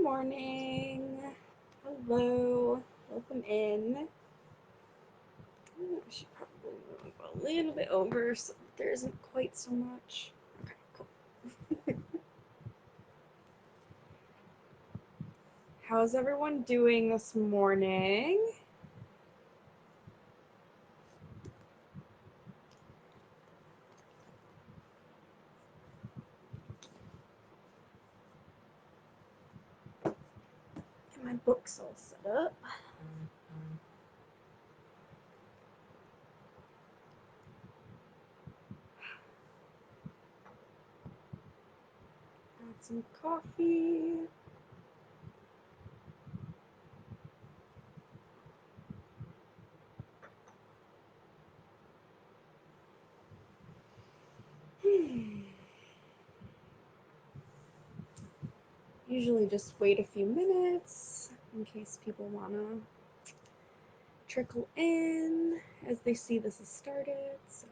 morning. Hello. Welcome in. I should probably move a little bit over so there isn't quite so much. Okay, cool. How's everyone doing this morning? Get my books all set up. Add some coffee. Usually just wait a few minutes in case people want to trickle in as they see this has started. So.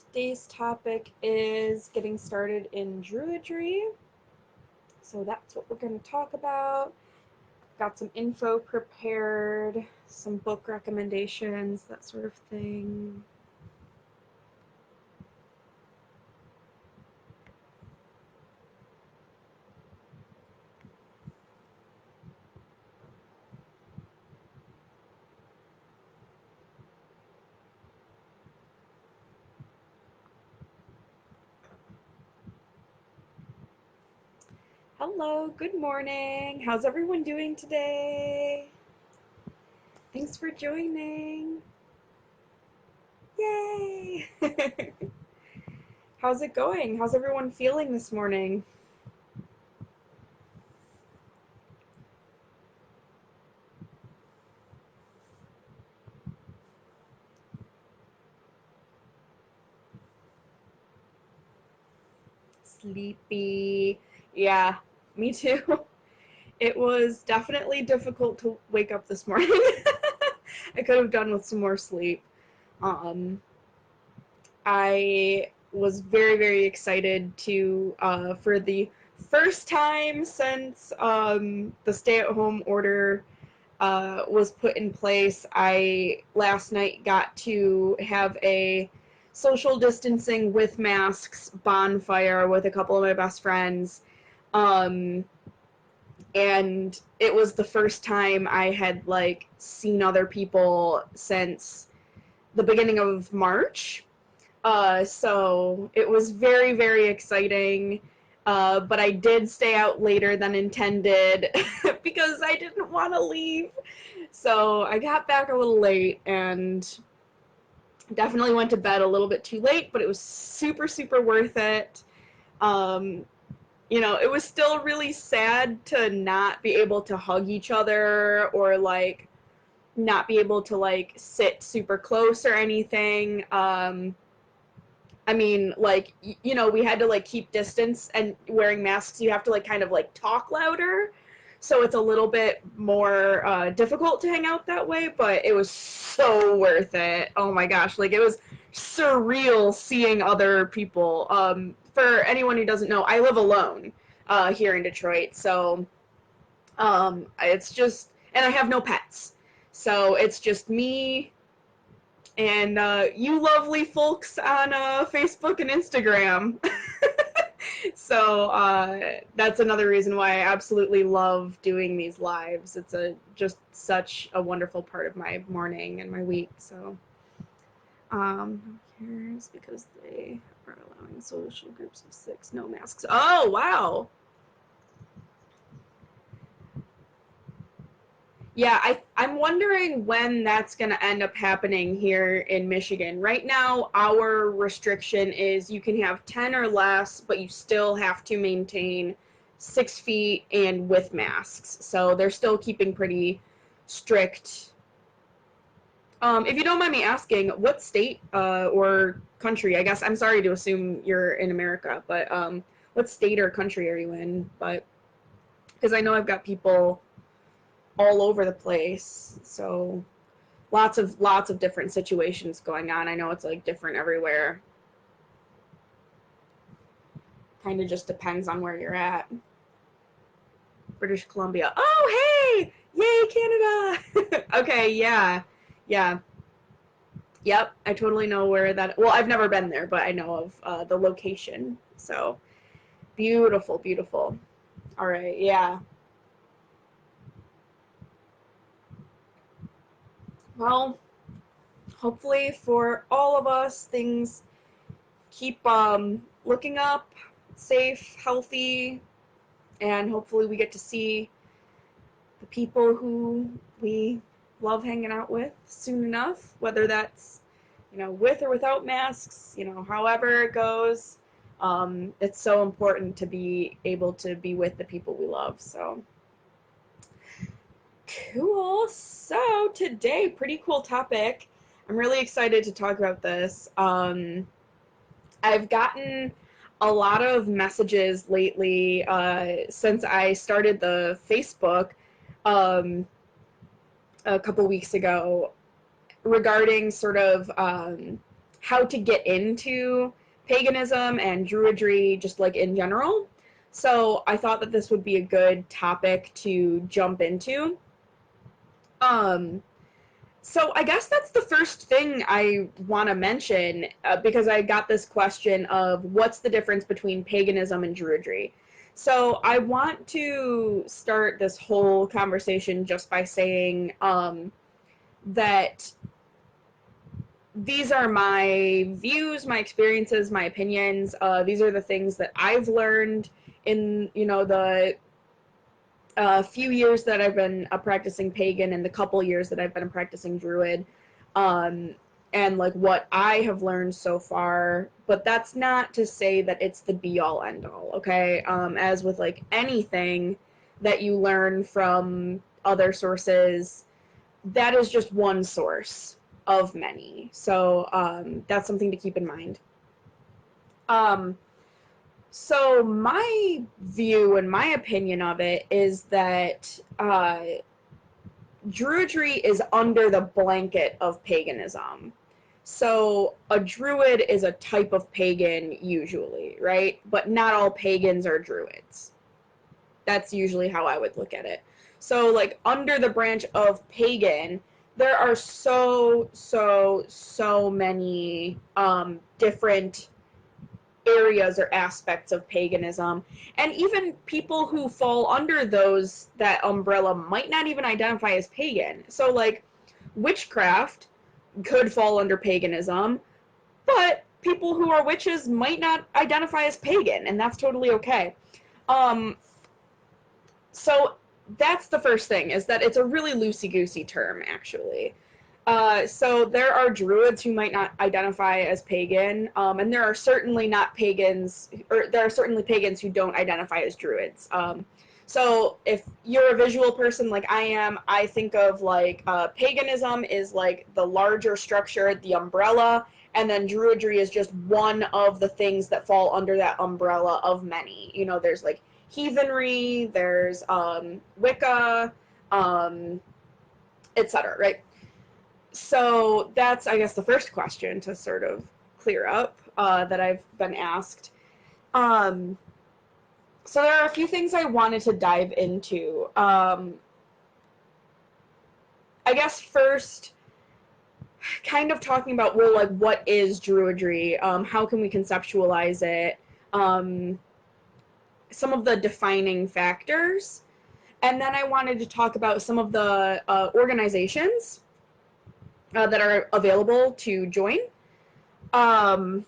Today's topic is getting started in Druidry. So that's what we're going to talk about. Got some info prepared, some book recommendations, that sort of thing. Hello, good morning. How's everyone doing today? Thanks for joining. Yay! How's it going? How's everyone feeling this morning? Sleepy. Yeah, me too. It was definitely difficult to wake up this morning. I could have done with some more sleep. I was very, very excited to, for the first time since the stay-at-home order was put in place, I last night got to have a social distancing with masks bonfire with a couple of my best friends. And it was the first time I had like seen other people since the beginning of March. So it was very, very exciting. But I did stay out later than intended because I didn't want to leave. So I got back a little late and definitely went to bed a little bit too late, but it was super, super worth it. It was still really sad to not be able to hug each other or like not be able to like sit super close or anything. I mean, like, we had to like keep distance, and wearing masks, you have to like kind of like talk louder. So it's a little bit more difficult to hang out that way, but it was so worth it. Oh my gosh, like it was surreal seeing other people. For anyone who doesn't know, I live alone here in Detroit. So it's just, and I have no pets. So it's just me and you lovely folks on Facebook and Instagram. So that's another reason why I absolutely love doing these lives. It's just such a wonderful part of my morning and my week. So here's because they are allowing social groups of 6, no masks. Oh, wow. Yeah, I'm wondering when that's going to end up happening here in Michigan. Right now, our restriction is you can have 10 or less, but you still have to maintain 6 feet and with masks. So they're still keeping pretty strict. If you don't mind me asking, what state or country, I guess, I'm sorry to assume you're in America, but what state or country are you in? But because I know I've got people all over the place, so lots of different situations going on. I know it's like different everywhere. kind of just depends on where you're at. British Columbia. Oh, hey! Yay, Canada! Okay, yeah. Yeah. Yep, I totally know where that... Well, I've never been there, but I know of the location. So, beautiful, beautiful. All right, yeah. Well, hopefully for all of us, things keep looking up, safe, healthy, and hopefully we get to see the people who we love hanging out with soon enough, whether that's, you know, with or without masks, you know, however it goes. It's so important to be able to be with the people we love. So cool. So today, pretty cool topic. I'm really excited to talk about this. I've gotten a lot of messages lately since I started the Facebook a couple weeks ago regarding sort of how to get into paganism and Druidry, just like in general. So I thought that this would be a good topic to jump into. So I guess that's the first thing I want to mention, because I got this question of what's the difference between paganism and Druidry. So I want to start this whole conversation just by saying that these are my views, my experiences, my opinions. These are the things that I've learned in, you know, the few years that I've been practicing pagan and the couple years that I've been practicing druid, and like what I have learned so far. But that's not to say that it's the be all end all, okay? As with like anything that you learn from other sources, that is just one source of many. So that's something to keep in mind. So my view and my opinion of it is that Druidry is under the blanket of paganism. So a druid is a type of pagan usually, right? But not all pagans are druids. That's usually how I would look at it. So like under the branch of pagan, there are so many different areas or aspects of paganism, and even people who fall under that umbrella might not even identify as pagan. So like witchcraft could fall under paganism, but people who are witches might not identify as pagan, and that's totally okay. So that's the first thing, is that it's a really loosey-goosey term, actually. So there are druids who might not identify as pagan, and there are certainly not pagans, or there are certainly pagans who don't identify as druids. So if you're a visual person like I am, I think of like paganism is like the larger structure, the umbrella, and then druidry is just one of the things that fall under that umbrella of many. You know, there's like heathenry, there's Wicca, etc., right? So that's, I guess, the first question to sort of clear up that I've been asked. So there are a few things I wanted to dive into. I guess first, kind of talking about, well, like, what is Druidry? How can we conceptualize it? Some of the defining factors. And then I wanted to talk about some of the organizations that are available to join. And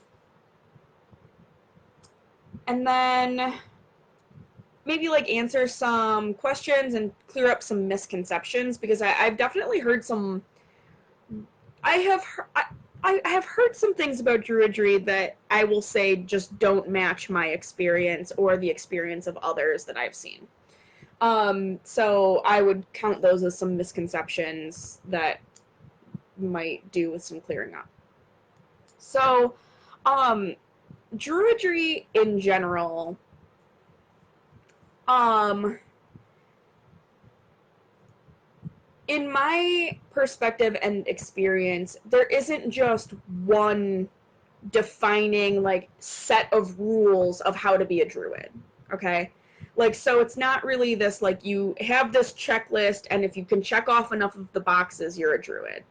then maybe like answer some questions and clear up some misconceptions, because I've definitely heard some, I have heard some things about Druidry that I will say just don't match my experience or the experience of others that I've seen. So I would count those as some misconceptions that might do with some clearing up. So, Druidry in general, in my perspective and experience, there isn't just one defining like set of rules of how to be a druid. Okay. Like, so it's not really this, like, you have this checklist, and if you can check off enough of the boxes, you're a druid.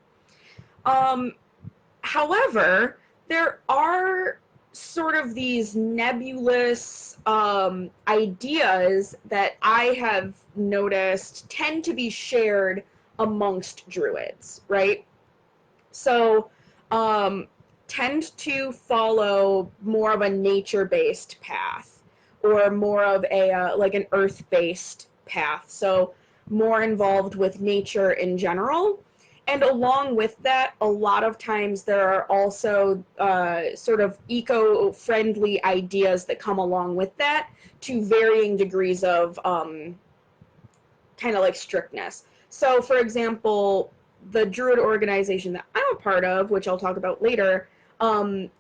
However, there are sort of these nebulous ideas that I have noticed tend to be shared amongst druids, right? So, tend to follow more of a nature-based path, or more of a like an earth-based path. So more involved with nature in general. And along with that, a lot of times there are also sort of eco-friendly ideas that come along with that, to varying degrees of kind of like strictness. So, for example, the Druid organization that I'm a part of, which I'll talk about later,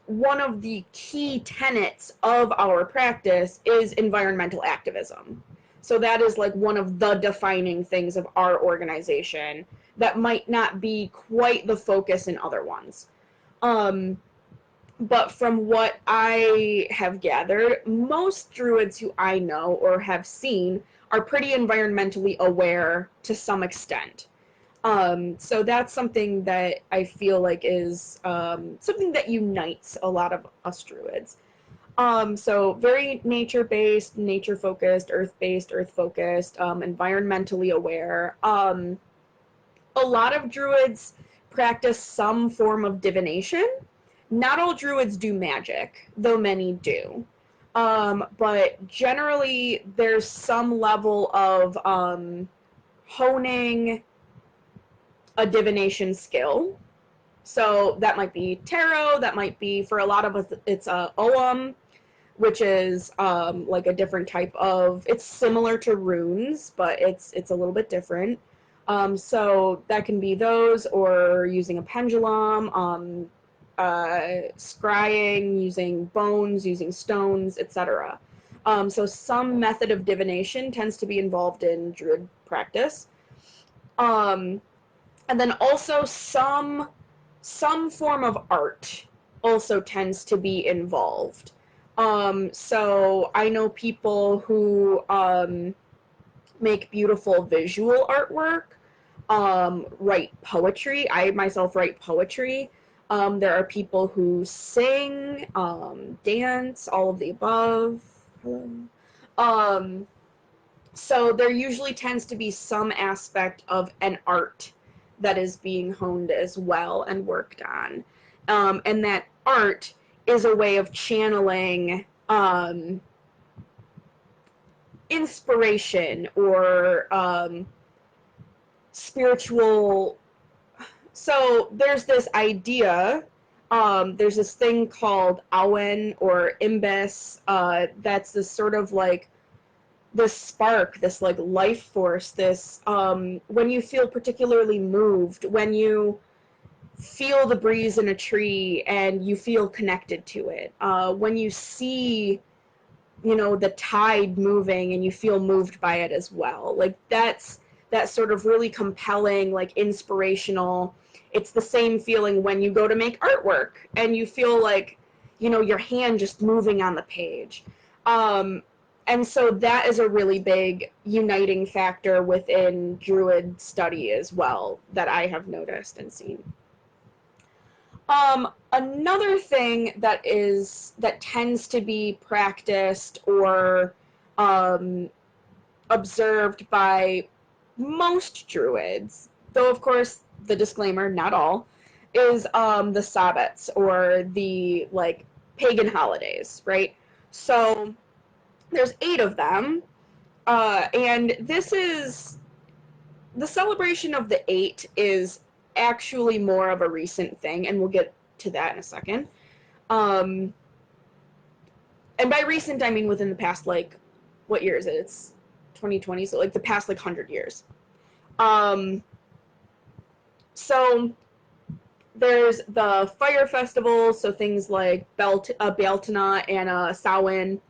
one of the key tenets of our practice is environmental activism. So that is like one of the defining things of our organization that might not be quite the focus in other ones. But from what I have gathered, most druids who I know or have seen are pretty environmentally aware to some extent. So that's something that I feel like is something that unites a lot of us druids. So very nature-based, nature-focused, earth-based, earth-focused, environmentally aware. A lot of druids practice some form of divination. Not all druids do magic, though many do. But generally, there's some level of honing a divination skill. So that might be tarot, that might be, for a lot of us, it's Ogham, which is like a different type of, it's similar to runes, but it's a little bit different. So that can be those, or using a pendulum, scrying, using bones, using stones, etc. So some method of divination tends to be involved in druid practice. And then also some form of art also tends to be involved. So I know people who make beautiful visual artwork, write poetry. I myself write poetry. There are people who sing, dance, all of the above. So there usually tends to be some aspect of an art that is being honed as well and worked on. And that art is a way of channeling inspiration or spiritual. So there's this idea, there's this thing called Awen or Imbis, that's this sort of like this spark, this like life force, this when you feel particularly moved, when you feel the breeze in a tree and you feel connected to it, when you see, you know, the tide moving and you feel moved by it as well. Like that's that sort of really compelling, like inspirational. It's the same feeling when you go to make artwork and you feel like, you know, your hand just moving on the page. And so that is a really big uniting factor within Druid study as well that I have noticed and seen. Another thing that tends to be practiced or observed by most Druids, though of course the disclaimer, not all, is the Sabbats, or the like pagan holidays, right? So there's 8 of them, and this is the celebration of the 8 is actually more of a recent thing, and we'll get to that in a second. And by recent, I mean within the past, like, what year is it? It's 2020, so like the past like 100 years. So there's the fire festivals, so things like Beltana and Samhain.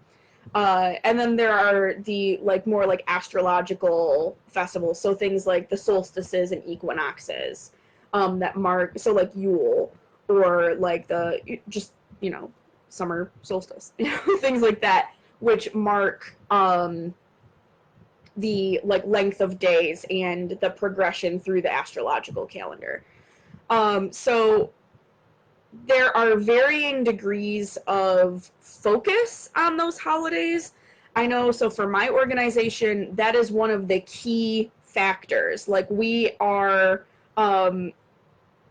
And then there are the like more like astrological festivals, so things like the solstices and equinoxes that mark, so like Yule, or like the just you know, summer solstice, you know, things like that, which mark the like length of days and the progression through the astrological calendar. So there are varying degrees of focus on those holidays. I know, so for my organization, that is one of the key factors. Like, we are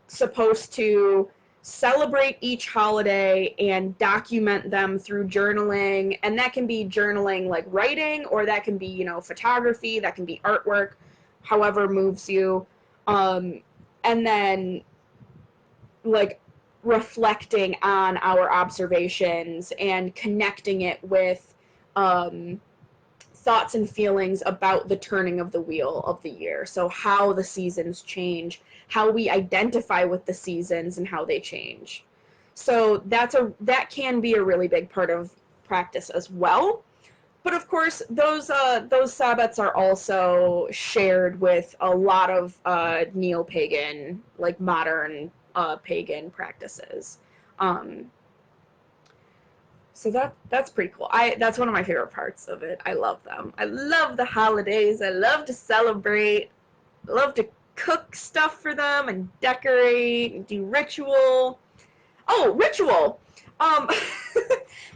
supposed to celebrate each holiday and document them through journaling, and that can be journaling like writing, or that can be, you know, photography, that can be artwork, however moves you. And then like reflecting on our observations and connecting it with thoughts and feelings about the turning of the wheel of the year. So how the seasons change, how we identify with the seasons and how they change. So that can be a really big part of practice as well. But of course, those sabbats are also shared with a lot of neo-pagan, like modern pagan practices. So that's pretty cool. That's one of my favorite parts of it. I love them. I love the holidays. I love to celebrate. I love to cook stuff for them and decorate and do ritual. Oh, ritual.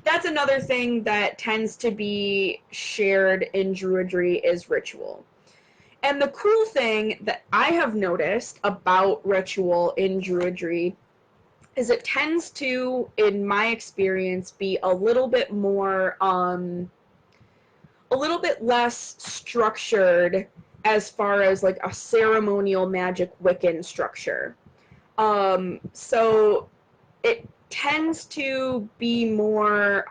That's another thing that tends to be shared in Druidry is ritual. And the cool thing that I have noticed about ritual in Druidry is it tends to, in my experience, be a little bit more, a little bit less structured as far as like a ceremonial magic Wiccan structure. So it tends to be more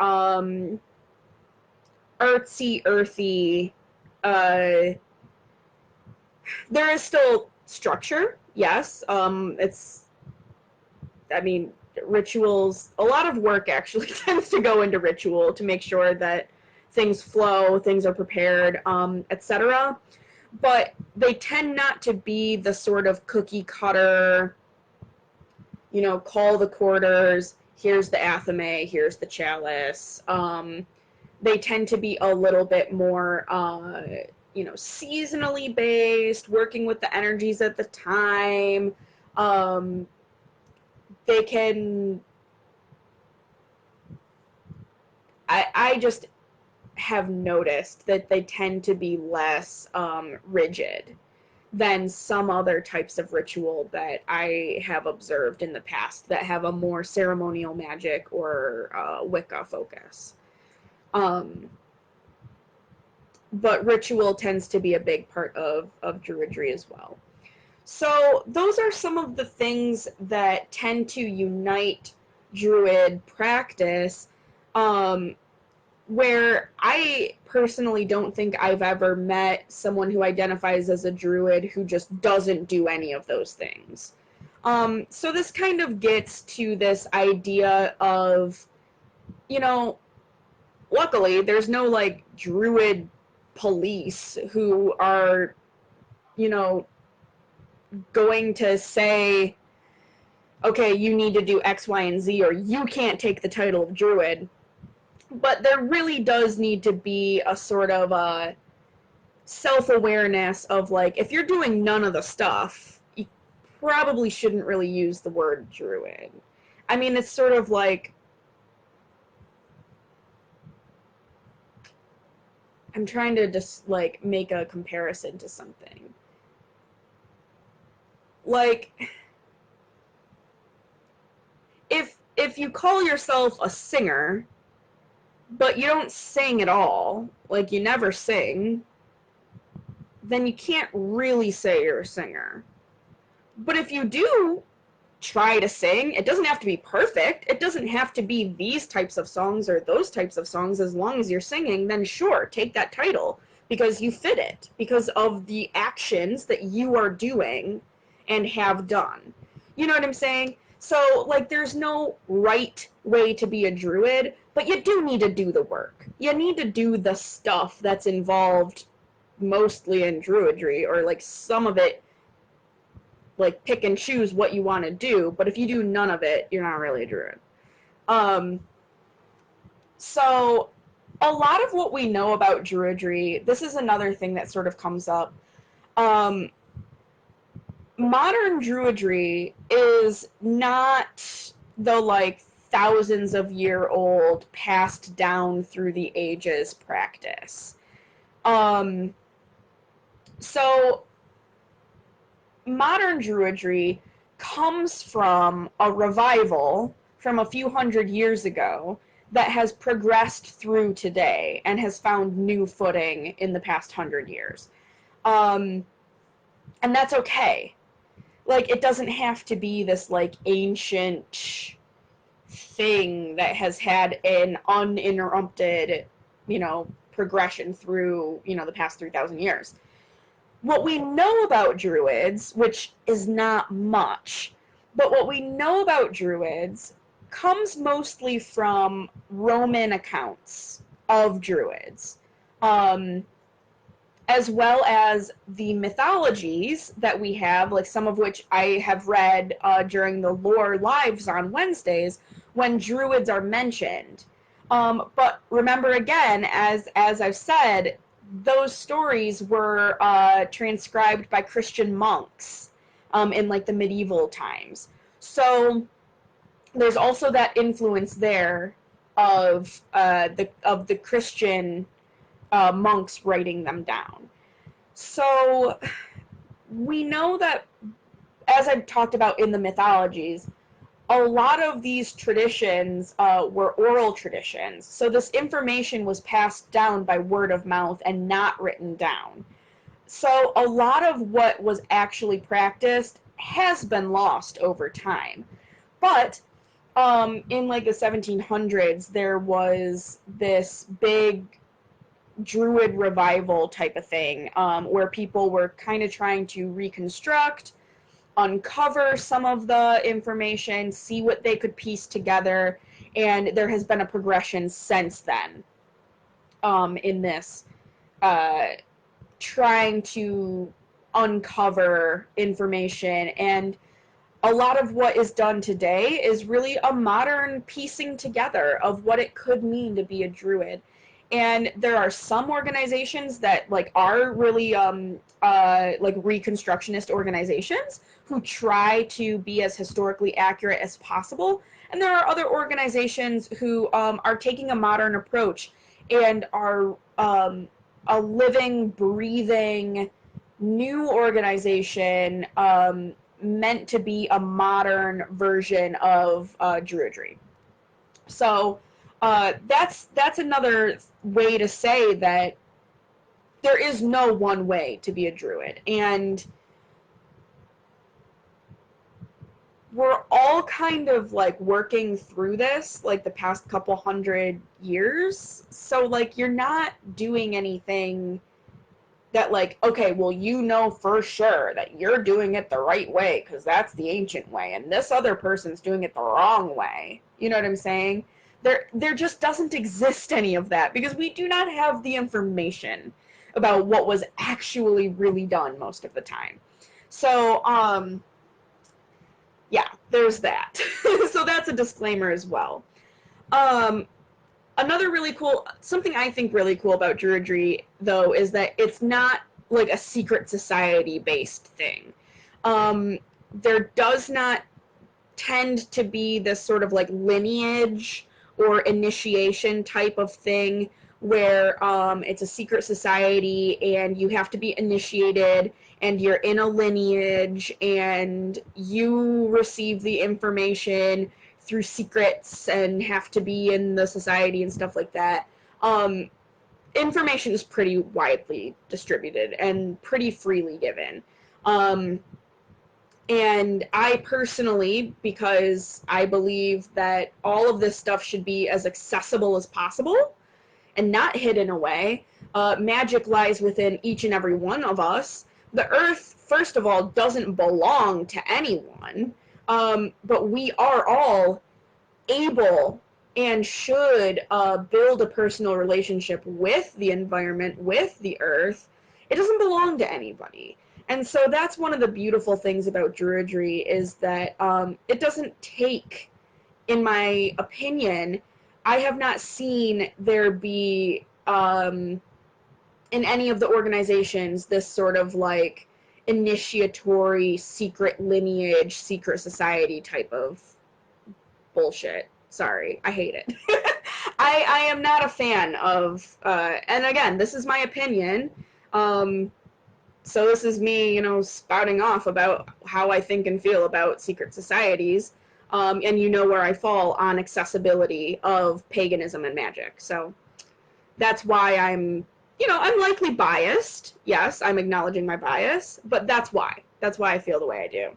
artsy, earthy. There is still structure, yes. I mean, rituals, a lot of work actually tends to go into ritual to make sure that things flow, things are prepared, etc. But they tend not to be the sort of cookie cutter, you know, call the quarters, here's the athame, here's the chalice. They tend to be a little bit more, you know, seasonally based, working with the energies at the time. They can, I just have noticed that they tend to be less rigid than some other types of ritual that I have observed in the past that have a more ceremonial magic or Wicca focus. But ritual tends to be a big part of Druidry as well. So those are some of the things that tend to unite Druid practice, where I personally don't think I've ever met someone who identifies as a Druid who just doesn't do any of those things. So this kind of gets to this idea of, you know, luckily there's no like Druid police who are, you know, going to say, okay, you need to do X, Y, and Z, or you can't take the title of Druid. But there really does need to be a sort of a self-awareness of, like, if you're doing none of the stuff, you probably shouldn't really use the word Druid. I mean, it's sort of like, I'm trying to just, like, make a comparison to something. Like, if you call yourself a singer, but you don't sing at all, like you never sing, then you can't really say you're a singer. But if you do try to sing, it doesn't have to be perfect. It doesn't have to be these types of songs or those types of songs. As long as you're singing, then sure, take that title because you fit it, because of the actions that you are doing and have done. You know what I'm saying? So, like, there's no right way to be a Druid, but you do need to do the work. You need to do the stuff that's involved mostly in Druidry, or, like, some of it, like, pick and choose what you want to do, but if you do none of it, you're not really a Druid. Um, so a lot of what we know about Druidry, this is another thing that sort of comes up. Um, Modern Druidry is not the like thousands of year old passed down through the ages practice. Um, so modern Druidry comes from a revival from a few hundred years ago that has progressed through today and has found new footing in the past 100 years. And that's okay. Like, it doesn't have to be this, like, ancient thing that has had an uninterrupted, progression through, the past 3,000 years. What we know about Druids, which is not much, but what we know about Druids comes mostly from Roman accounts of Druids. As well as the mythologies that we have, like some of which I have read during the lore lives on Wednesdays, when Druids are mentioned. But remember again, as I've said, those stories were transcribed by Christian monks in like the medieval times. So there's also that influence there of the Christian monks writing them down. So we know that, as I've talked about in the mythologies, a lot of these traditions were oral traditions. So this information was passed down by word of mouth and not written down. So a lot of what was actually practiced has been lost over time. But in like the 1700s, there was this big Druid revival type of thing, where people were kind of trying to reconstruct, uncover some of the information, see what they could piece together, and there has been a progression since then in this, trying to uncover information. And a lot of what is done today is really a modern piecing together of what it could mean to be a Druid. And there are some organizations that like are really like reconstructionist organizations who try to be as historically accurate as possible. And there are other organizations who are taking a modern approach and are a living, breathing, new organization meant to be a modern version of Druidry. So that's another way to say that there is no one way to be a Druid, and we're all kind of like working through this like the past couple hundred years. So like you're not doing anything that like, okay, well, for sure that you're doing it the right way because that's the ancient way and this other person's doing it the wrong way. You know what I'm saying? There just doesn't exist any of that because we do not have the information about what was actually really done most of the time. So, yeah, there's that. So that's a disclaimer as well. Another really cool, something I think really cool about Druidry, though, is that it's not like a secret society-based thing. There does not tend to be this sort of like lineage or initiation type of thing where it's a secret society and you have to be initiated and you're in a lineage and you receive the information through secrets and have to be in the society and stuff like that. Information is pretty widely distributed and pretty freely given. And I personally, because I believe that all of this stuff should be as accessible as possible and not hidden away, magic lies within each and every one of us. The earth, first of all, doesn't belong to anyone, but we are all able and should build a personal relationship with the environment, with the earth. It doesn't belong to anybody. And so that's one of the beautiful things about Druidry is that it doesn't take in my opinion, I have not seen there be in any of the organizations this sort of like initiatory secret lineage, secret society type of bullshit. Sorry, I hate it. I am not a fan of, and again, this is my opinion. So this is me, you know, spouting off about how I think and feel about secret societies. And you know where I fall on accessibility of paganism and magic. So that's why I'm, you know, I'm likely biased. Yes, I'm acknowledging my bias, but that's why. That's why I feel the way I do.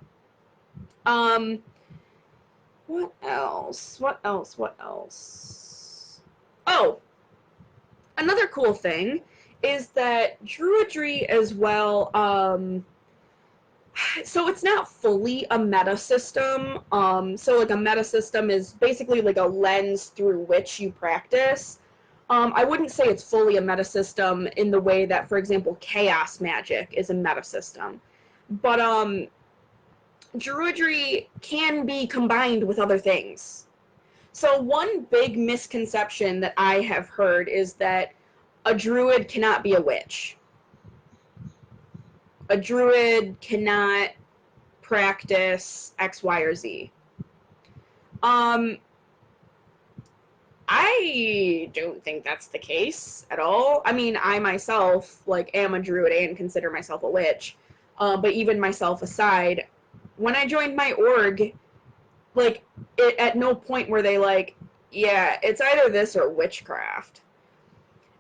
What else? What else? What else? Oh, another cool thing is that Druidry as well, so it's not fully a meta system. So like a meta system is basically like a lens through which you practice. I wouldn't say it's fully a meta system in the way that, for example, chaos magic is a meta system. But Druidry can be combined with other things. So one big misconception that I have heard is that a druid cannot be a witch. A druid cannot practice X, Y, or Z. I don't think that's the case at all. I mean, I myself, like, am a druid and consider myself a witch. But even myself aside, when I joined my org, like, at no point were they like, yeah, it's either this or witchcraft.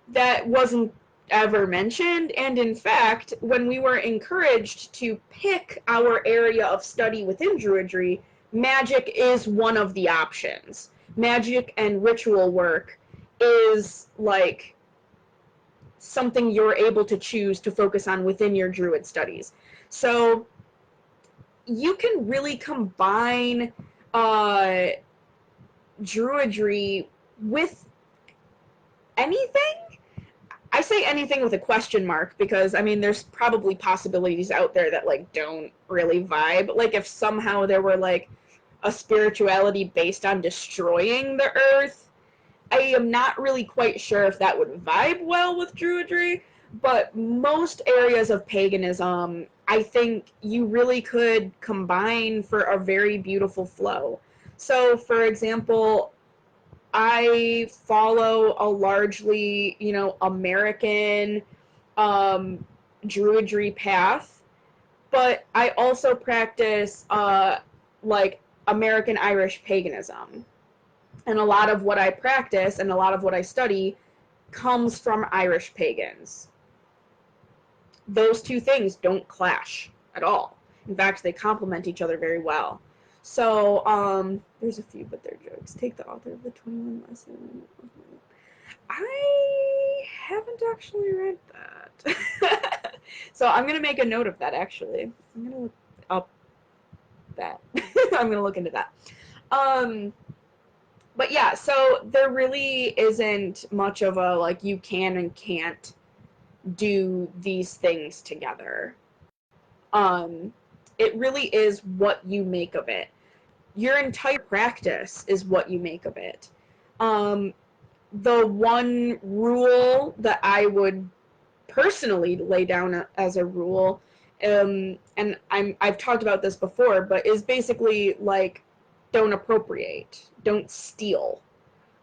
That wasn't ever mentioned, and in fact, when we were encouraged to pick our area of study within Druidry, magic is one of the options. Magic and ritual work is like something you're able to choose to focus on within your druid studies. So you can really combine Druidry with anything. I say anything with a question mark because, I mean, there's probably possibilities out there that, like, don't really vibe. Like, if somehow there were, like, a spirituality based on destroying the earth, I am not really quite sure if that would vibe well with Druidry, but most areas of paganism, I think you really could combine for a very beautiful flow. So, for example, I follow a largely, you know, American Druidry path, but I also practice like American Irish paganism. And a lot of what I practice and a lot of what I study comes from Irish pagans. Those two things don't clash at all. In fact, they complement each other very well. So, there's a few, but they're jokes. Take the author of the 21 lesson. I haven't actually read that. So I'm going to make a note of that, actually. I'm going to look up that. I'm going to look into that. But yeah, so there really isn't much of a, like, you can and can't do these things together. It really is what you make of it. Your entire practice is what you make of it. The one rule that I would personally lay down as a rule, and I've talked about this before, but is basically like, don't appropriate, don't steal.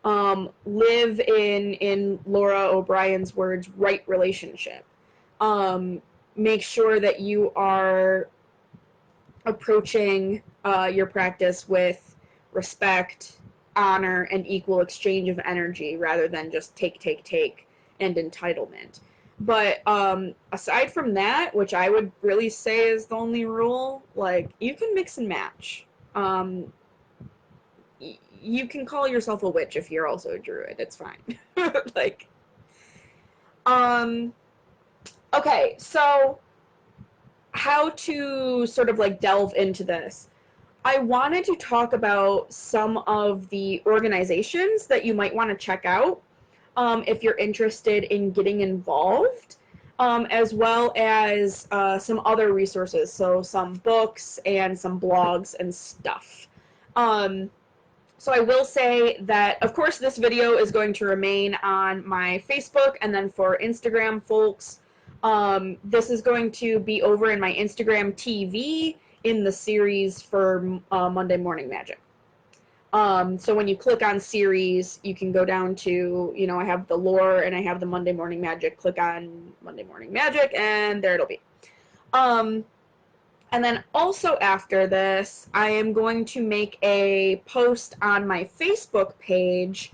Live in Laura O'Brien's words, right relationship. Make sure that you are approaching your practice with respect, honor, and equal exchange of energy rather than just take, and entitlement. But aside from that, which I would really say is the only rule, like, you can mix and match. You can call yourself a witch if you're also a druid. It's fine. Like, okay, so how to sort of like delve into this. I wanted to talk about some of the organizations that you might want to check out if you're interested in getting involved, as well as some other resources, so some books and some blogs and stuff. So I will say that, of course, this video is going to remain on my Facebook, and then for Instagram folks, this is going to be over in my Instagram TV in the series for Monday Morning Magic. So when you click on series, you can go down to, you know, I have the lore and I have the Monday Morning Magic. Click on Monday Morning Magic, and there it'll be. And then also after this, I am going to make a post on my Facebook page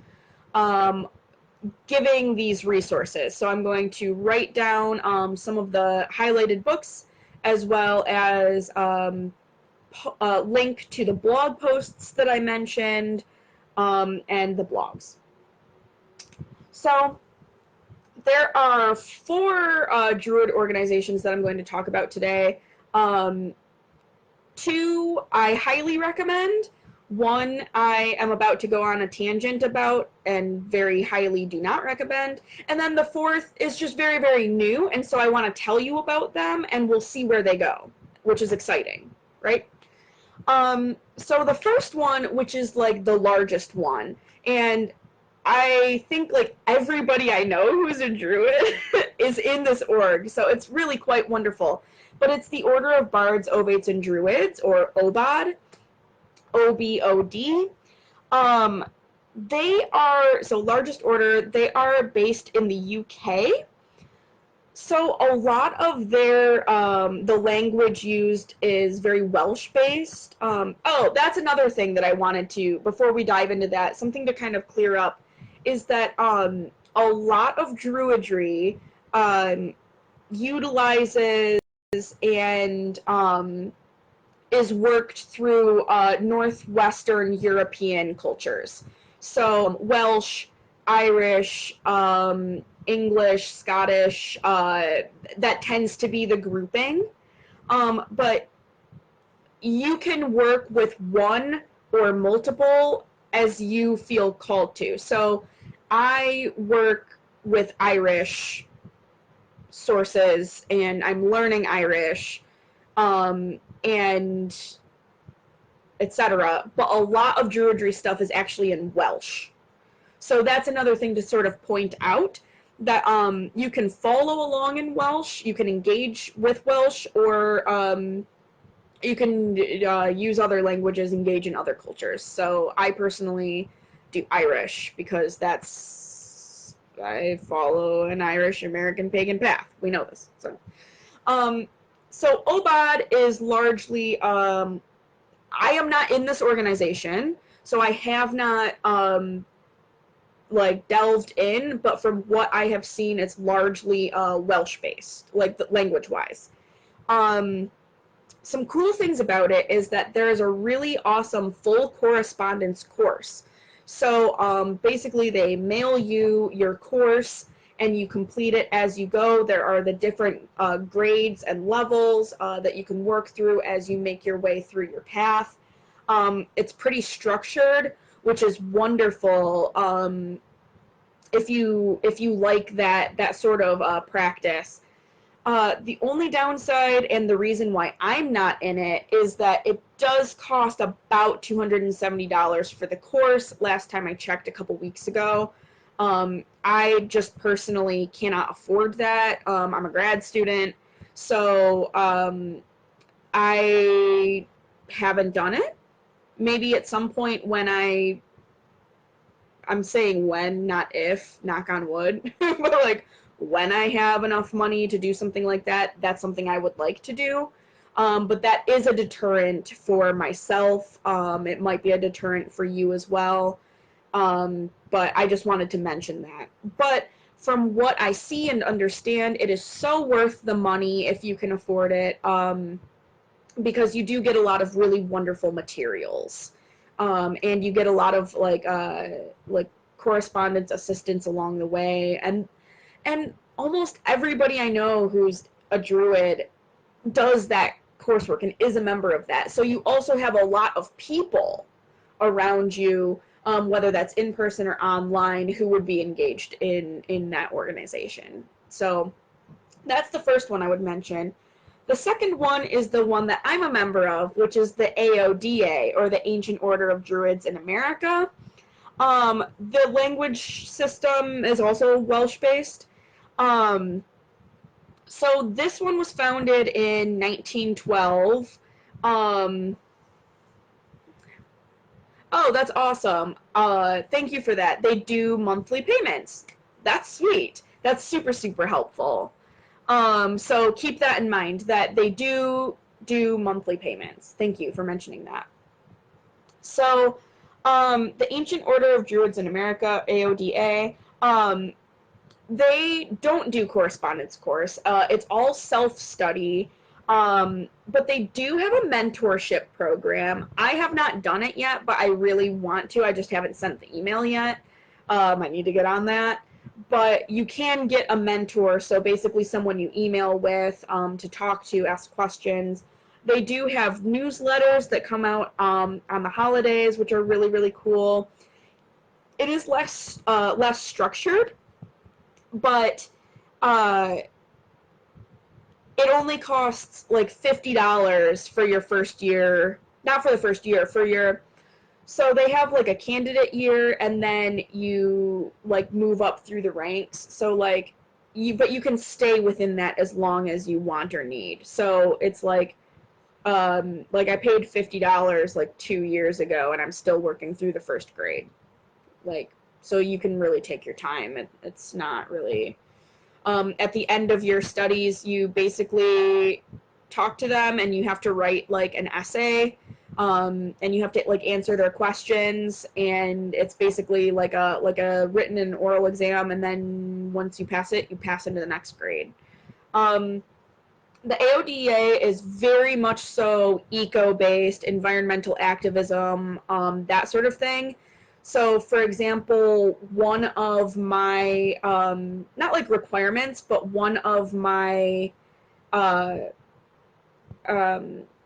giving these resources. So I'm going to write down some of the highlighted books, as well as link to the blog posts that I mentioned, and the blogs. So there are 4 Druid organizations that I'm going to talk about today. 2 I highly recommend. 1 I am about to go on a tangent about and very highly do not recommend. And then the 4th is just very, very new, and so I want to tell you about them, and we'll see where they go, which is exciting, right? So the first one, which is like the largest one, and I think like everybody I know who's a druid is in this org, so it's really quite wonderful. But it's the Order of Bards, Ovates, and Druids, or OBOD, OBOD. They are, so largest order, they are based in the UK. So a lot of their, the language used is very Welsh-based. Oh, that's another thing that I wanted to, before we dive into that, something to kind of clear up, is that a lot of Druidry utilizes and is worked through Northwestern European cultures. So Welsh, Irish, English, Scottish, that tends to be the grouping. But you can work with one or multiple as you feel called to. So I work with Irish sources, and I'm learning Irish, and etc. But a lot of Druidry stuff is actually in Welsh. So that's another thing to sort of point out, that you can follow along in Welsh, you can engage with Welsh, or you can use other languages, engage in other cultures. So I personally do Irish because I follow an Irish American pagan path. We know this. So OBOD is largely, I am not in this organization, so I have not like delved in, but from what I have seen, it's largely Welsh based, like language wise. Some cool things about it is that there is a really awesome full correspondence course. So basically they mail you your course and you complete it as you go. There are the different grades and levels that you can work through as you make your way through your path. It's pretty structured, which is wonderful if you like that sort of practice. The only downside, and the reason why I'm not in it, is that it does cost about $270 for the course. Last time I checked a couple weeks ago. I just personally cannot afford that. I'm a grad student, so I haven't done it. Maybe at some point when I'm saying when, not if, knock on wood, but like when I have enough money to do something like that, that's something I would like to do. But that is a deterrent for myself. It might be a deterrent for you as well. But I just wanted to mention that. But from what I see and understand, it is so worth the money if you can afford it, because you do get a lot of really wonderful materials. And you get a lot of like correspondence assistance along the way, and almost everybody I know who's a druid does that coursework and is a member of that. So you also have a lot of people around you, whether that's in person or online, who would be engaged in that organization. So that's the first one I would mention. The second one is the one that I'm a member of, which is the AODA, or the Ancient Order of Druids in America. The language system is also Welsh-based. So this one was founded in 1912. Oh, that's awesome. Thank you for that. They do monthly payments. That's sweet. That's super, super helpful. So keep that in mind, that they do monthly payments. Thank you for mentioning that. So, the Ancient Order of Druids in America, AODA, they don't do correspondence course. It's all self-study. But they do have a mentorship program. I have not done it yet, but I really want to. I just haven't sent the email yet. I need to get on that. But you can get a mentor, so basically someone you email with to talk to, ask questions. They do have newsletters that come out on the holidays, which are really, really cool. It is less structured, but it only costs like $50 for your first year. Not for the first year, for your... So they have like a candidate year, and then you like move up through the ranks. So like but you can stay within that as long as you want or need. So it's like I paid $50 like 2 years ago, and I'm still working through the first grade. Like, so you can really take your time. It's not really... At the end of your studies, you basically talk to them, and you have to write like an essay, and you have to like answer their questions, and it's basically like a written and oral exam, and then once you pass it, you pass into the next grade. The AODA is very much so eco-based, environmental activism, that sort of thing. So, for example, one of my, not like requirements, but one of my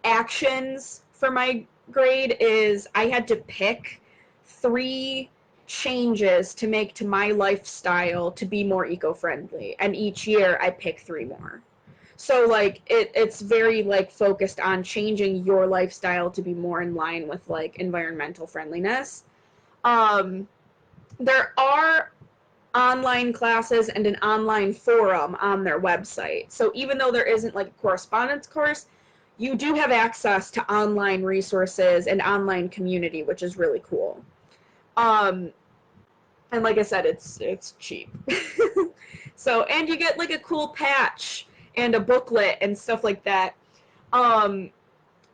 actions for my grade is I had to pick 3 changes to make to my lifestyle to be more eco-friendly. And each year I pick 3 more. So like it's very like focused on changing your lifestyle to be more in line with like environmental friendliness. There are online classes and an online forum on their website. So even though there isn't like a correspondence course, you do have access to online resources and online community, which is really cool. And like I said, it's cheap. So, and you get like a cool patch and a booklet and stuff like that.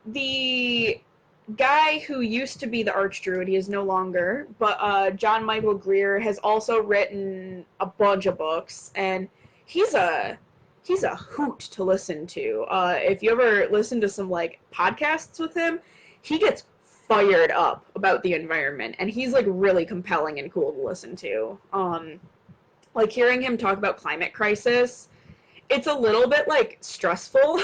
The guy who used to be the Archdruid, he is no longer, but John Michael Greer has also written a bunch of books, and he's a hoot to listen to. If you ever listen to some like podcasts with him, he gets fired up about the environment, and he's like really compelling and cool to listen to. Like hearing him talk about climate crisis, it's a little bit like stressful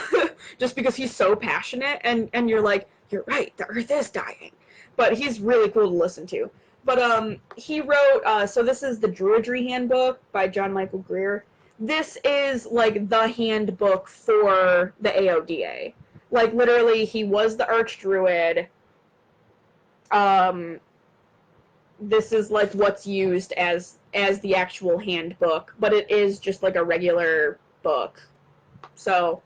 just because he's so passionate, and you're like, you're right, the earth is dying. But he's really cool to listen to. But he wrote, so this is the Druidry handbook by John Michael Greer. This is like the handbook for the AODA. Like literally, he was the Archdruid. This is like what's used as the actual handbook, but it is just like a regular book. So,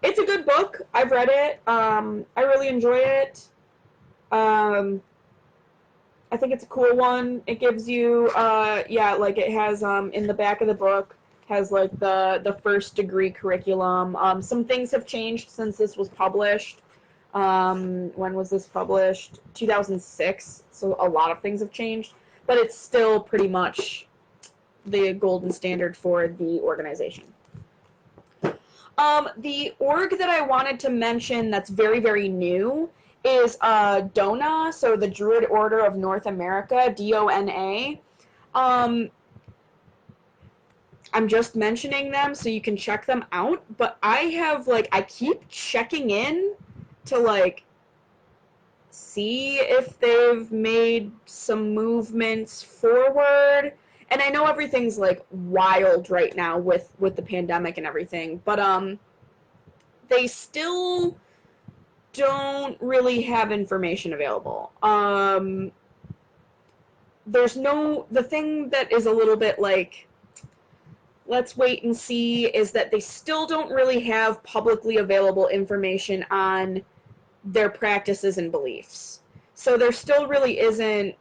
it's a good book. I've read it. I really enjoy it. I think it's a cool one. It gives you, yeah, like it has, in the back of the book, has like the first degree curriculum. Some things have changed since this was published. When was this published? 2006. So a lot of things have changed, but it's still pretty much the golden standard for the organization. The org that I wanted to mention that's very, very new is DONA, so the Druid Order of North America, DONA. I'm just mentioning them so you can check them out, but I have, like, I keep checking in to, like, see if they've made some movements forward. And I know everything's, like, wild right now with the pandemic and everything, but, they still don't really have information available. The thing that is a little bit like, let's wait and see, is that they still don't really have publicly available information on their practices and beliefs. So there still really isn't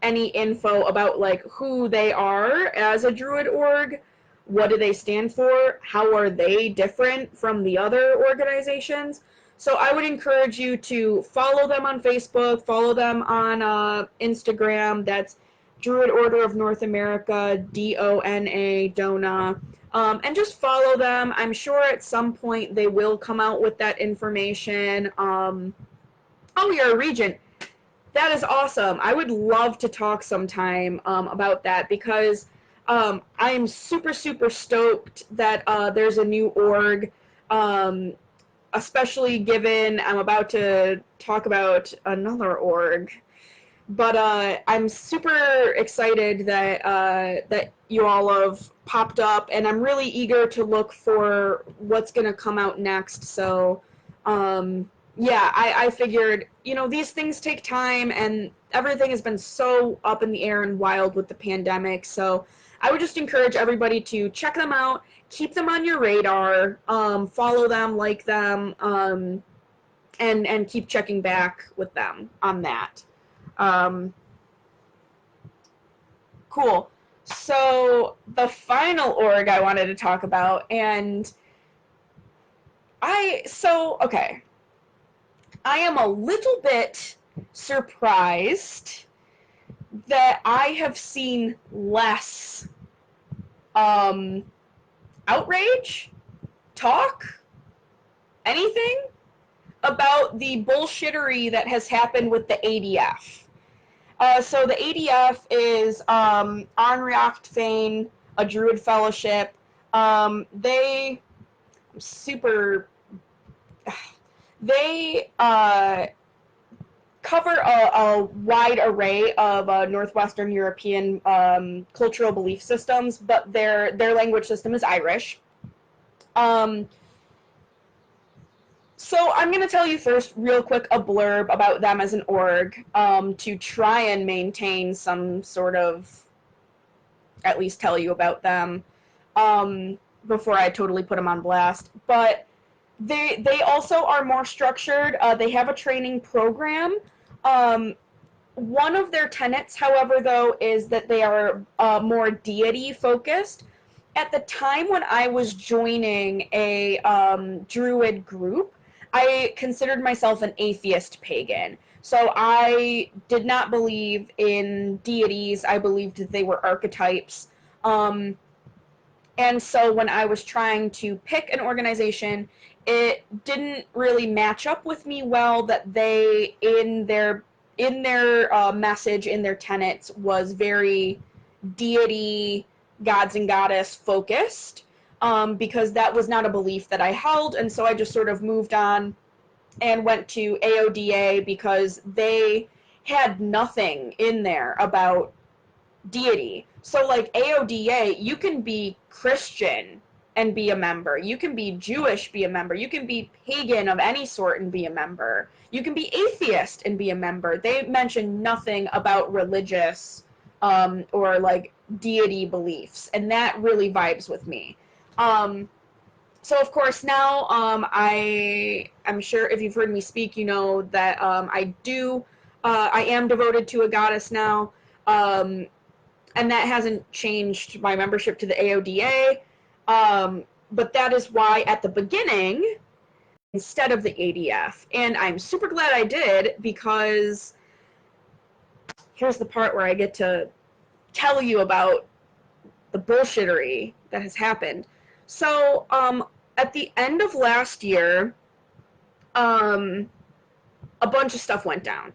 any info about like who they are as a Druid org, what do they stand for, how are they different from the other organizations. So I would encourage you to follow them on Facebook, follow them on Instagram. That's Druid Order of North America, DONA, DONA. And just follow them. I'm sure at some point they will come out with that information. Oh, you're a regent. That is awesome. I would love to talk sometime about that, because I'm super, super stoked that there's a new org, especially given I'm about to talk about another org. But I'm super excited that that you all have popped up, and I'm really eager to look for what's going to come out next. So, yeah, I figured, you know, these things take time, and everything has been so up in the air and wild with the pandemic. So I would just encourage everybody to check them out, keep them on your radar, follow them, like them, and keep checking back with them on that. Cool. So the final org I wanted to talk about, and okay. I am a little bit surprised that I have seen less outrage, talk, anything about the bullshittery that has happened with the ADF. So the ADF is Anriacht Fane, a Druid Fellowship. They cover a wide array of Northwestern European cultural belief systems, but their language system is Irish. So I'm going to tell you first, real quick, a blurb about them as an org, to try and maintain some sort of, at least tell you about them, before I totally put them on blast. But they also are more structured. They have a training program. One of their tenets, however, though, is that they are more deity focused. At the time when I was joining a Druid group, I considered myself an atheist pagan. So I did not believe in deities. I believed that they were archetypes. And so when I was trying to pick an organization, it didn't really match up with me well that they, in their message, in their tenets, was very deity, gods and goddess focused, because that was not a belief that I held. And so I just sort of moved on and went to AODA because they had nothing in there about deity. So like AODA, you can be Christian and be a member. You can be Jewish, be a member. You can be pagan of any sort and be a member. You can be atheist and be a member. They mention nothing about religious or like deity beliefs, and that really vibes with me. So of course now I'm sure if you've heard me speak, you know that I am devoted to a goddess now, and that hasn't changed my membership to the AODA. But that is why at the beginning, instead of the ADF, and I'm super glad I did, because here's the part where I get to tell you about the bullshittery that has happened. So at the end of last year, a bunch of stuff went down.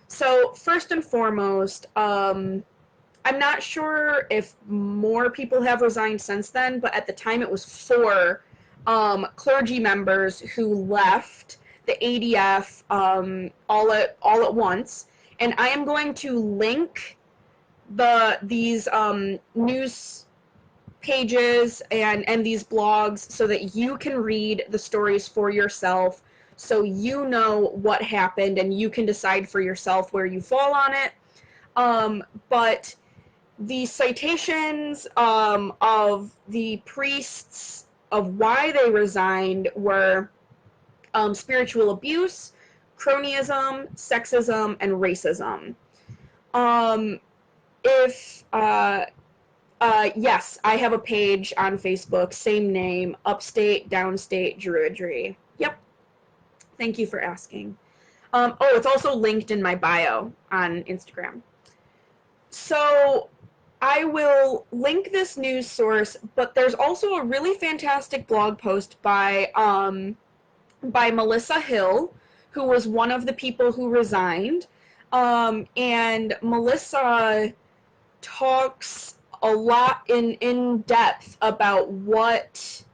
So first and foremost, I'm not sure if more people have resigned since then, but at the time it was 4 clergy members who left the ADF all at once. And I am going to link these news pages and these blogs so that you can read the stories for yourself, so you know what happened and you can decide for yourself where you fall on it. But the citations of the priests of why they resigned were spiritual abuse, cronyism, sexism, and racism. Yes, I have a page on Facebook, same name, Upstate, Downstate, Druidry. Yep. Thank you for asking. It's also linked in my bio on Instagram. So I will link this news source, but there's also a really fantastic blog post by Melissa Hill, who was one of the people who resigned. And Melissa talks a lot in depth about what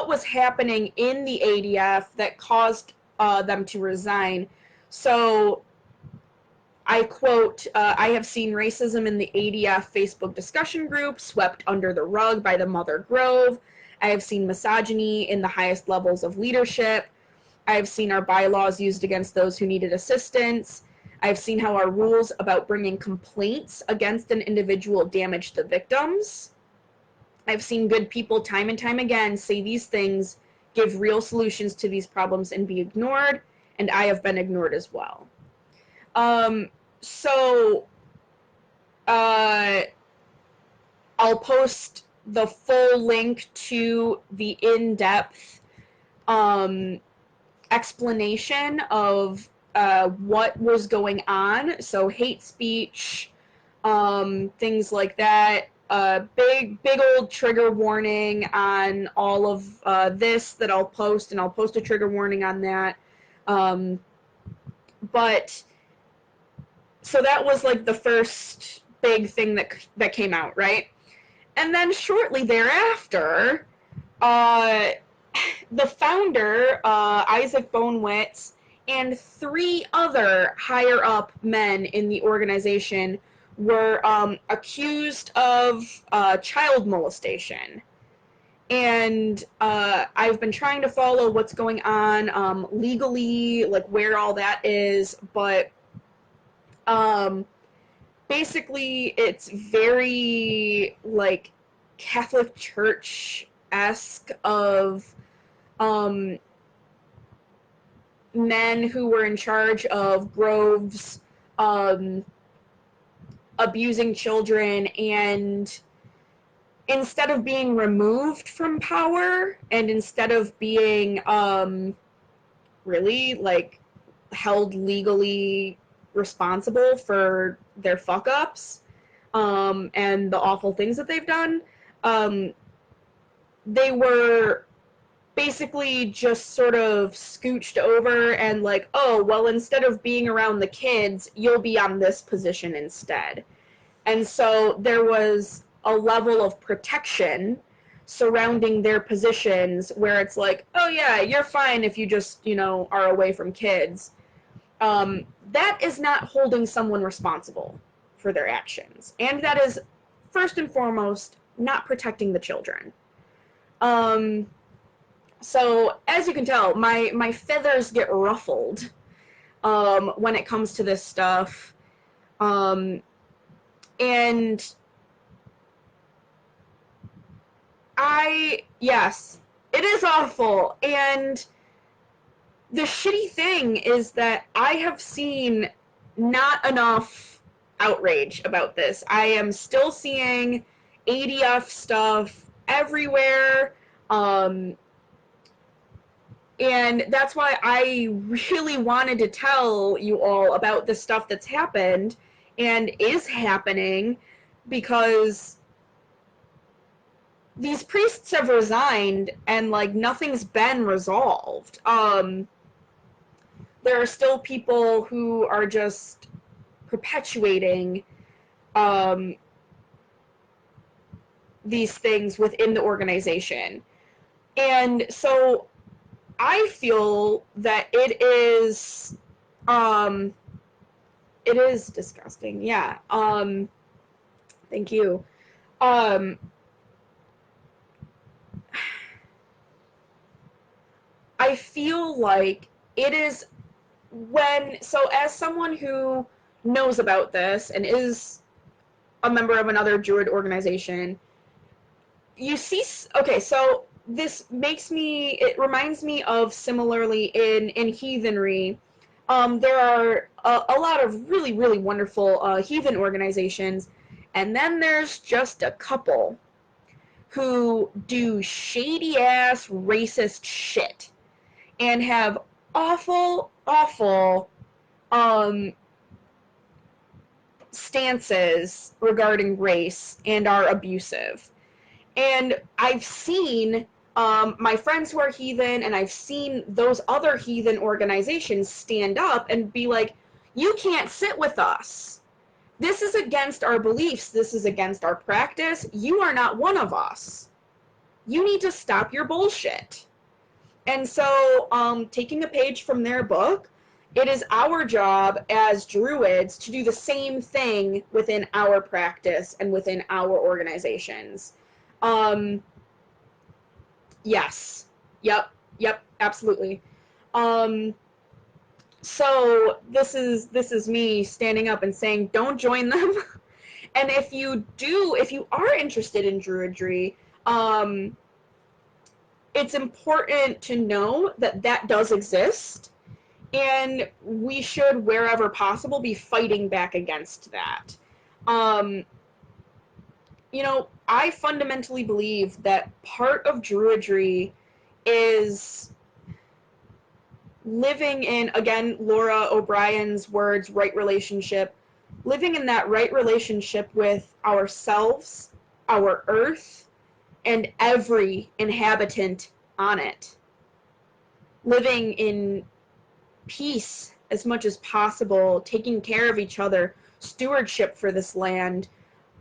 was happening in the ADF that caused them to resign. So I quote, I have seen racism in the ADF Facebook discussion group swept under the rug by the Mother Grove. I have seen misogyny in the highest levels of leadership. I have seen our bylaws used against those who needed assistance. I've seen how our rules about bringing complaints against an individual damage the victims. I've seen good people time and time again say these things, give real solutions to these problems, and be ignored, and I have been ignored as well. I'll post the full link to the in-depth explanation of what was going on. So hate speech, things like that. Big old trigger warning on all of this that I'll post, and I'll post a trigger warning on that. But so that was like the first big thing that came out, right? And then shortly thereafter, the founder, Isaac Bonewitz, and 3 other higher up men in the organization were accused of child molestation. And I've been trying to follow what's going on legally, like where all that is, but basically it's very like Catholic Church-esque of men who were in charge of groves abusing children, and instead of being removed from power and instead of being really like held legally responsible for their fuck ups and the awful things that they've done, they were basically just sort of scooched over and like, oh, well, instead of being around the kids, you'll be on this position instead. And so there was a level of protection surrounding their positions where it's like, oh yeah, you're fine if you just, are away from kids. That is not holding someone responsible for their actions. And that is, first and foremost, not protecting the children. So, as you can tell, my feathers get ruffled when it comes to this stuff. And yes, it is awful. And the shitty thing is that I have seen not enough outrage about this. I am still seeing ADF stuff everywhere. And that's why I really wanted to tell you all about the stuff that's happened and is happening, because these priests have resigned and like nothing's been resolved. There are still people who are just perpetuating these things within the organization. And so I feel that it is disgusting. Yeah. Thank you. Um, I feel like it is so as someone who knows about this and is a member of another Druid organization, you see, okay, so it reminds me of similarly in heathenry. There are a lot of really, really wonderful heathen organizations, and then there's just a couple who do shady ass racist shit and have awful, awful stances regarding race and are abusive. And I've seen my friends who are heathen, and I've seen those other heathen organizations stand up and be like, you can't sit with us. This is against our beliefs. This is against our practice. You are not one of us. You need to stop your bullshit. And so, taking a page from their book, it is our job as Druids to do the same thing within our practice and within our organizations. Yes. Yep, absolutely. So this is me standing up and saying, don't join them. And if you are interested in Druidry, it's important to know that that does exist, and we should, wherever possible, be fighting back against that. I fundamentally believe that part of Druidry is living in, again, Laura O'Brien's words, right relationship, living in that right relationship with ourselves, our earth, and every inhabitant on it. Living in peace as much as possible, taking care of each other, stewardship for this land,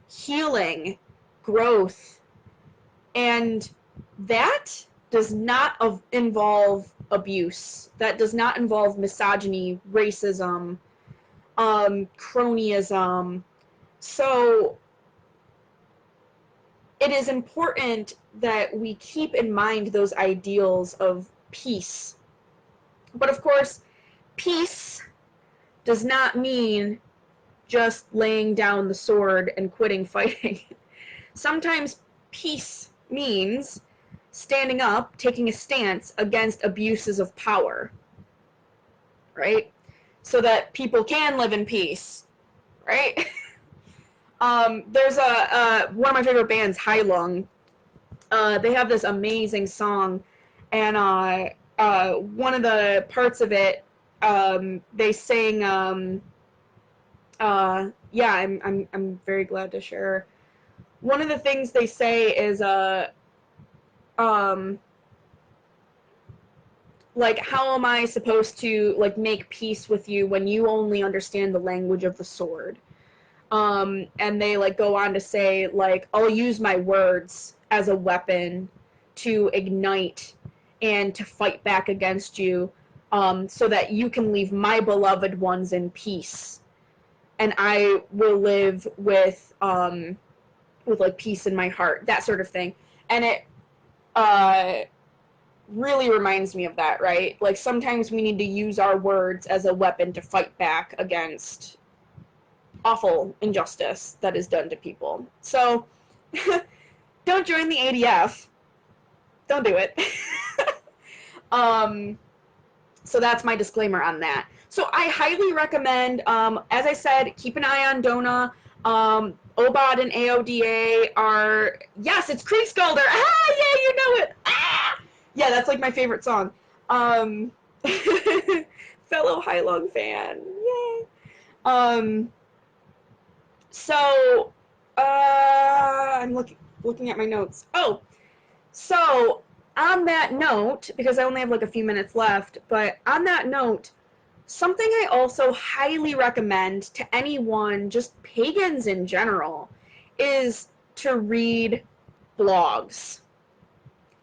healing, growth, and that does not involve abuse. That does not involve misogyny, racism, cronyism. So it is important that we keep in mind those ideals of peace. But of course, peace does not mean just laying down the sword and quitting fighting. Sometimes peace means standing up, taking a stance against abuses of power, right? So that people can live in peace, right? There's one of my favorite bands, High Lung. They have this amazing song, and one of the parts of it, they sing. I'm very glad to share. One of the things they say is like, how am I supposed to like make peace with you when you only understand the language of the sword? And they like go on to say, like, I'll use my words as a weapon to ignite and to fight back against you, so that you can leave my beloved ones in peace, and I will live with like peace in my heart, that sort of thing. And it really reminds me of that, right? Like, sometimes we need to use our words as a weapon to fight back against awful injustice that is done to people. So don't join the ADF. Don't do it. So that's my disclaimer on that. So I highly recommend, as I said, keep an eye on Dona. OBOD and AODA are, yes, it's Kriegskalder. Ah, yeah, you know it. Ah! Yeah, that's like my favorite song. Fellow High Lung fan. Yay. So, I'm looking at my notes. Oh, so on that note, because I only have like a few minutes left, but on that note, something I also highly recommend to anyone, just pagans in general, is to read blogs.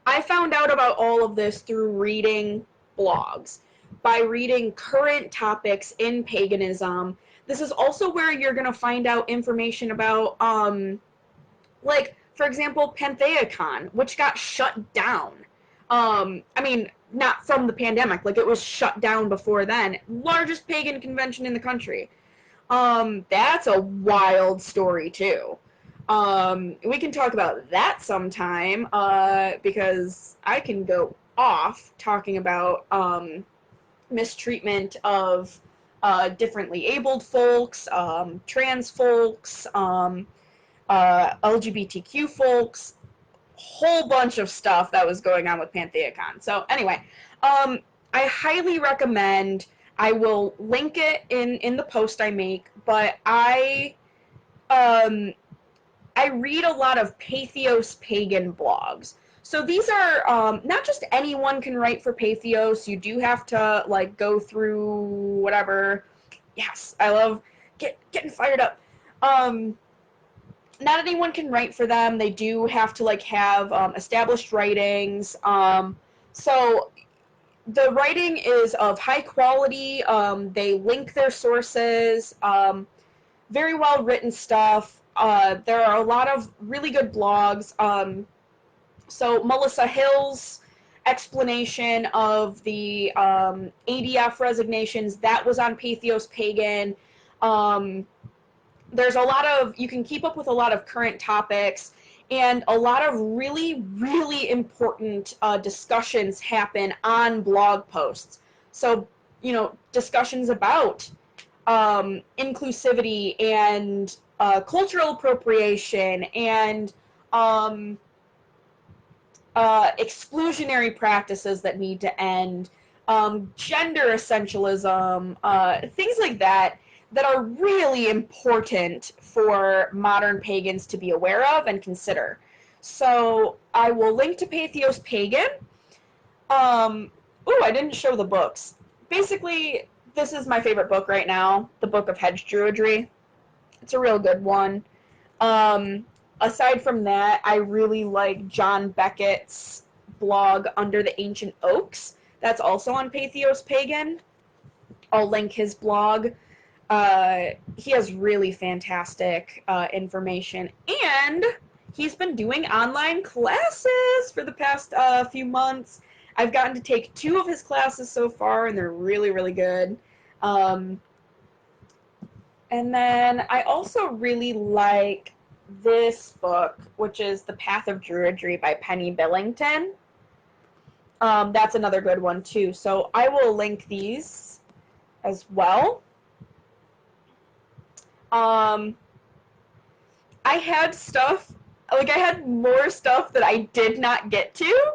I found out about all of this through reading blogs, by reading current topics in paganism. This is also where you're going to find out information about Like, for example, PantheaCon, which got shut down. I mean, not from the pandemic, like it was shut down before then. Largest pagan convention in the country. That's a wild story too. We can talk about that sometime, because I can go off talking about mistreatment of differently abled folks, trans folks, LGBTQ folks, whole bunch of stuff that was going on with PantheaCon. So anyway, I highly recommend. I will link it in the post I make, but um, I read a lot of Patheos pagan blogs. So these are not just anyone can write for Patheos. You do have to like go through whatever. Yes, I love getting fired up. Not anyone can write for them. They do have to like have established writings. So the writing is of high quality. They link their sources. Very well written stuff. There are a lot of really good blogs. So Melissa Hill's explanation of the ADF resignations, that was on Patheos Pagan. There's a lot of, you can keep up with a lot of current topics, and a lot of really, really important discussions happen on blog posts. So, you know, discussions about inclusivity and cultural appropriation and exclusionary practices that need to end, gender essentialism, things like that, that are really important for modern pagans to be aware of and consider. So I will link to Patheos Pagan. I didn't show the books. Basically, this is my favorite book right now, the Book of Hedge Druidry. It's a real good one. Aside from that, I really like John Beckett's blog, Under the Ancient Oaks. That's also on Patheos Pagan. I'll link his blog. He has really fantastic information, and he's been doing online classes for the past few months. I've gotten to take 2 of his classes so far, and they're really, really good. And then I also really like this book, which is The Path of Druidry by Penny Billington. That's another good one, too. So I will link these as well. I had stuff, like I had more stuff that I did not get to,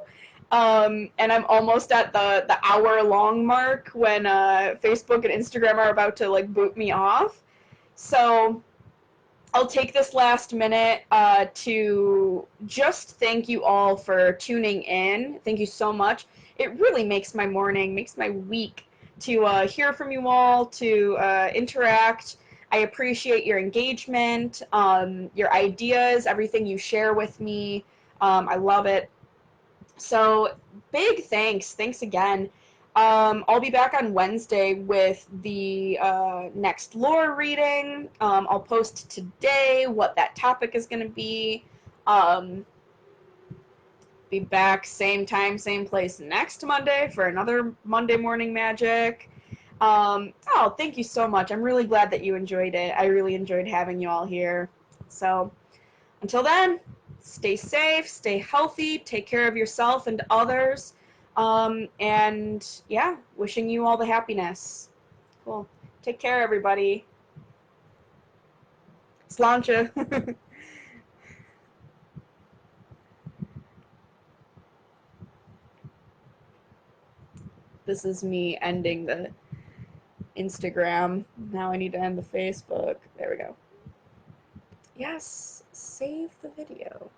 and I'm almost at the hour-long mark when Facebook and Instagram are about to like boot me off. So I'll take this last minute to just thank you all for tuning in. Thank you so much. It really makes my morning, makes my week to hear from you all, to interact. I appreciate your engagement, your ideas, everything you share with me. I love it. So big thanks. Thanks again. I'll be back on Wednesday with the next lore reading. I'll post today what that topic is going to be. Be back same time, same place next Monday for another Monday Morning Magic. Thank you so much. I'm really glad that you enjoyed it. I really enjoyed having you all here. So until then, stay safe, stay healthy, take care of yourself and others. And yeah, wishing you all the happiness. Cool. Take care, everybody. Sláinte. This is me ending the Instagram. Now I need to end the Facebook. There we go. Yes, save the video.